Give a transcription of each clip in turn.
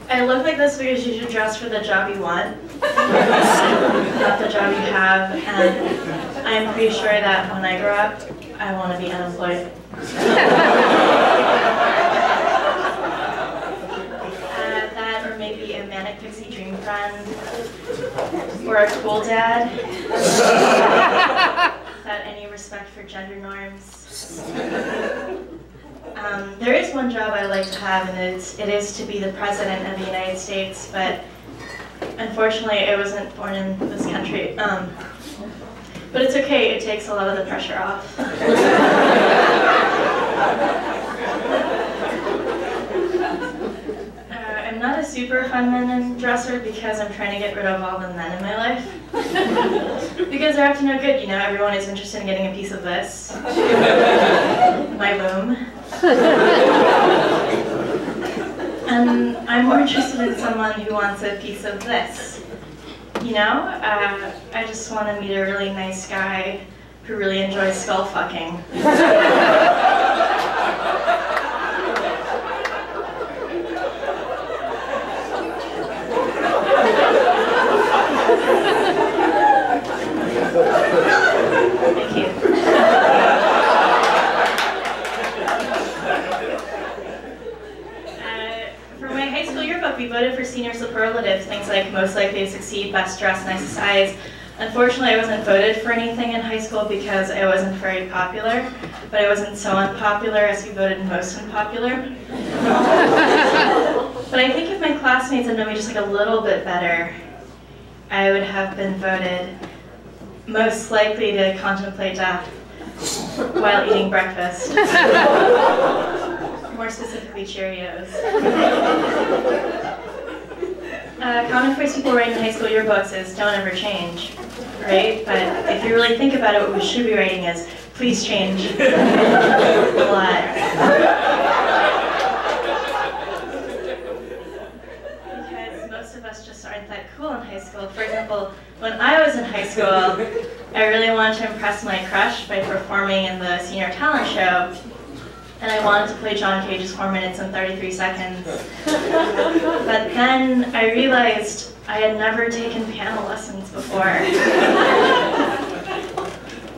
I look like this because you should dress for the job you want, not the job you have, and I'm pretty sure that when I grow up, I want to be unemployed. That, or maybe a manic pixie dream friend, or a cool dad, without any respect for gender norms. There is one job I'd like to have, and it is to be the President of the United States, but unfortunately I wasn't born in this country. But it's okay, it takes a lot of the pressure off. I'm not a super feminine dresser because I'm trying to get rid of all the men in my life. Because they're up to no good, you know, everyone is interested in getting a piece of this. My womb. And I'm more interested in someone who wants a piece of this. You know, I just want to meet a really nice guy who really enjoys skull fucking. Thank you. For my high school yearbook, we voted for senior superlatives, things like most likely to succeed, best dressed, nicest eyes. Unfortunately, I wasn't voted for anything in high school because I wasn't very popular, but I wasn't so unpopular as we voted most unpopular. But I think if my classmates had known me just like a little bit better, I would have been voted most likely to contemplate death while eating breakfast. More specifically, Cheerios. Common phrase people write in high school yearbooks is, don't ever change, right? But if you really think about it, what we should be writing is, please change a lot. Because most of us just aren't that cool in high school. For example, when I was in high school, I really wanted to impress my crush by performing in the senior talent show. And I wanted to play John Cage's 4 minutes and 33 seconds. But then I realized I had never taken piano lessons before.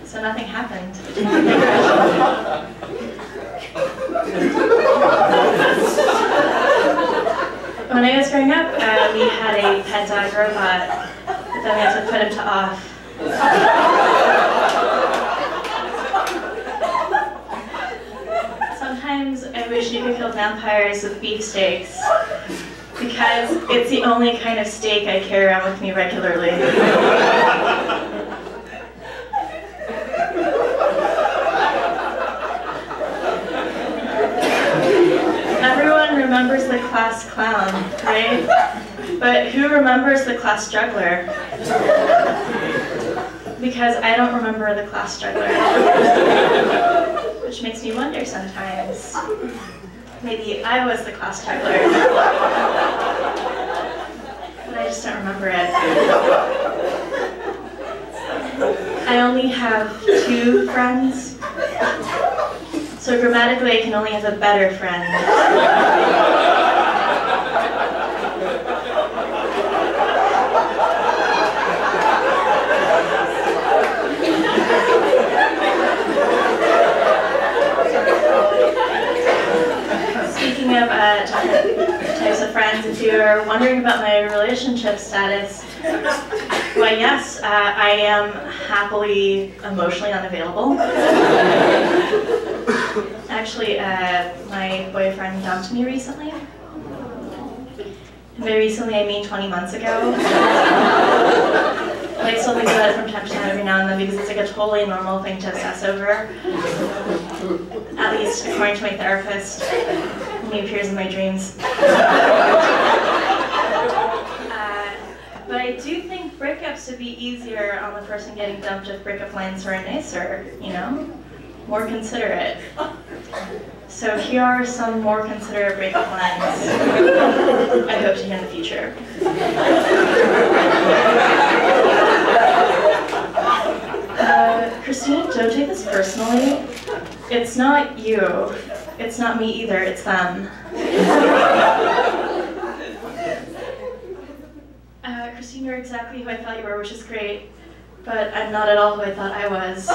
So nothing happened. When I was growing up, we had a pet dog robot, but then we had to put him to off. Sometimes I wish you could kill vampires with beefsteaks, because it's the only kind of steak I carry around with me regularly. Everyone remembers the class clown, right? But who remembers the class juggler? Because I don't remember the class juggler. Which makes me wonder sometimes. Maybe I was the class juggler. But I just don't remember it. I only have 2 friends. So grammatically I can only have a better friend. Speaking of different types of friends, if you're wondering about my relationship status, why yes, I am happily emotionally unavailable. Actually, my boyfriend dumped me recently. And by recently, I mean 20 months ago. But I still think about it from time to time every now and then because it's like a totally normal thing to obsess over. At least according to my therapist, when he appears in my dreams. But I do think breakups would be easier on the person getting dumped if breakup lines were nicer, you know? More considerate. So here are some more considerate breakup lines I hope to hear in the future. Christine, don't take this personally. It's not you. It's not me either, it's them. exactly who I thought you were, which is great, but I'm not at all who I thought I was.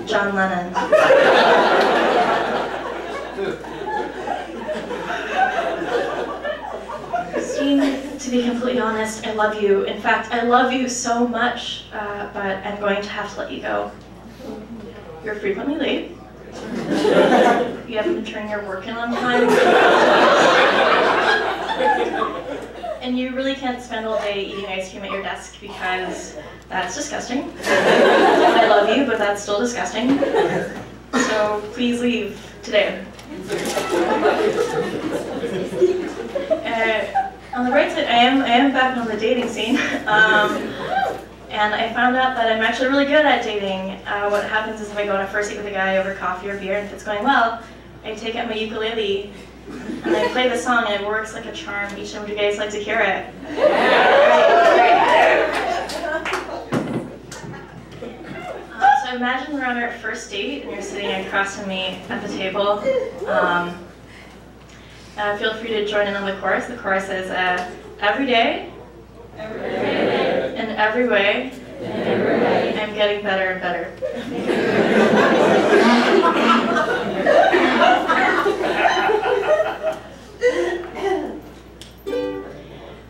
John Lennon. Stine, to be completely honest, I love you. In fact, I love you so much, but I'm going to have to let you go. You're frequently late. You haven't been turning your work in on time. And you really can't spend all day eating ice cream at your desk because that's disgusting. I love you, but that's still disgusting. So please leave today. On the bright side, I am back on the dating scene. And I found out that I'm actually really good at dating. What happens is if I go on a first date with a guy over coffee or beer, and if it's going well, I take out my ukulele and I play the song, and it works like a charm. Each time you guys like to hear it. So imagine we're on our first date, and you're sitting across from me at the table. Feel free to join in on the chorus. The chorus is every day. In every way, I'm getting better and better.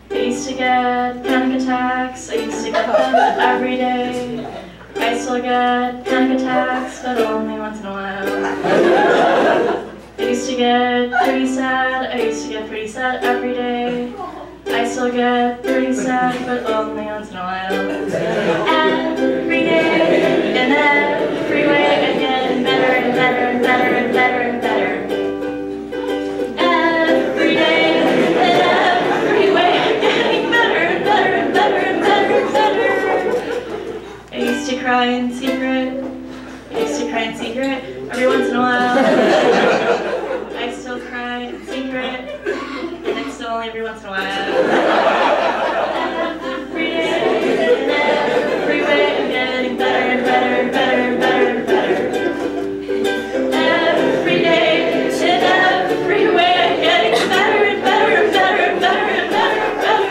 I used to get panic attacks. I used to get them every day. I still get panic attacks, but only once in a while. I used to get pretty sad. I used to get pretty sad every day. I still get pretty sad, but only once in a while. Every day, in every way, I'm getting better and better and better and better and better. Every day, in every way, I'm getting better and better and better and better and better. I used to cry in secret. I used to cry in secret every once in a while. I still cry in secret. Only every once in a while. Every day, in every way, I'm getting better and better and better and better and better. Every day, in every way, I'm getting better and better and better and better and better and better.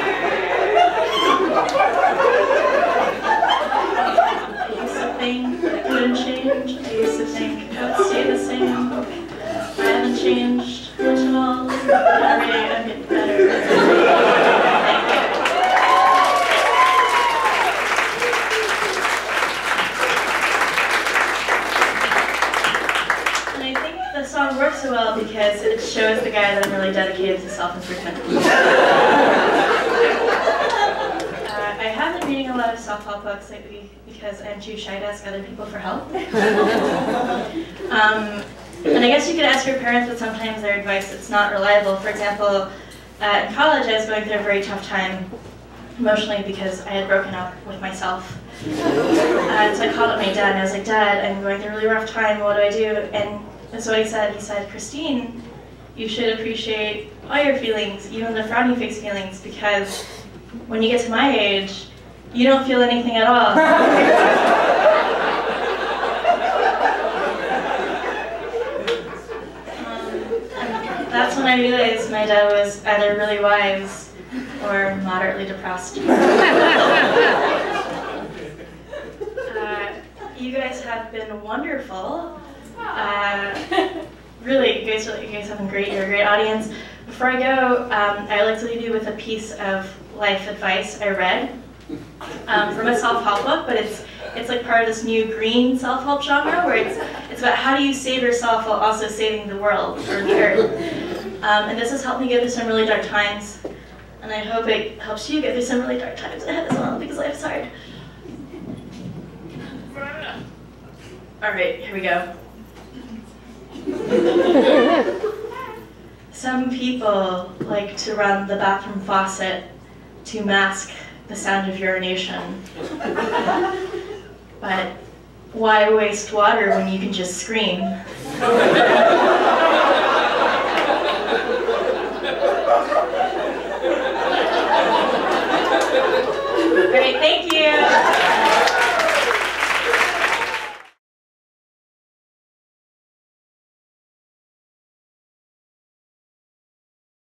I used to think I couldn't change. I used to think I would stay the same. I haven't changed much at all. Every day, I'm getting better. Works so well because it shows the guy that I'm really dedicated to self-improvement. I have been reading a lot of self-help books lately because I'm too shy to ask other people for help. And I guess you could ask your parents, but sometimes their advice is not reliable. For example, in college I was going through a very tough time emotionally because I had broken up with myself. And so I called up my dad and I was like, Dad, I'm going through a really rough time, what do I do? And that's what he said. He said, Christine, you should appreciate all your feelings, even the frowny face feelings, because when you get to my age, you don't feel anything at all. That's when I realized my dad was either really wise or moderately depressed. You guys have been wonderful. Really, you guys have been great. You're a great audience. Before I go, I'd like to leave you with a piece of life advice I read from a self-help book, but it's like part of this new green self-help genre where it's about how do you save yourself while also saving the world or the earth. And this has helped me get through some really dark times, and I hope it helps you get through some really dark times ahead as well, because life is hard. All right, here we go. Some people like to run the bathroom faucet to mask the sound of urination. But why waste water when you can just scream?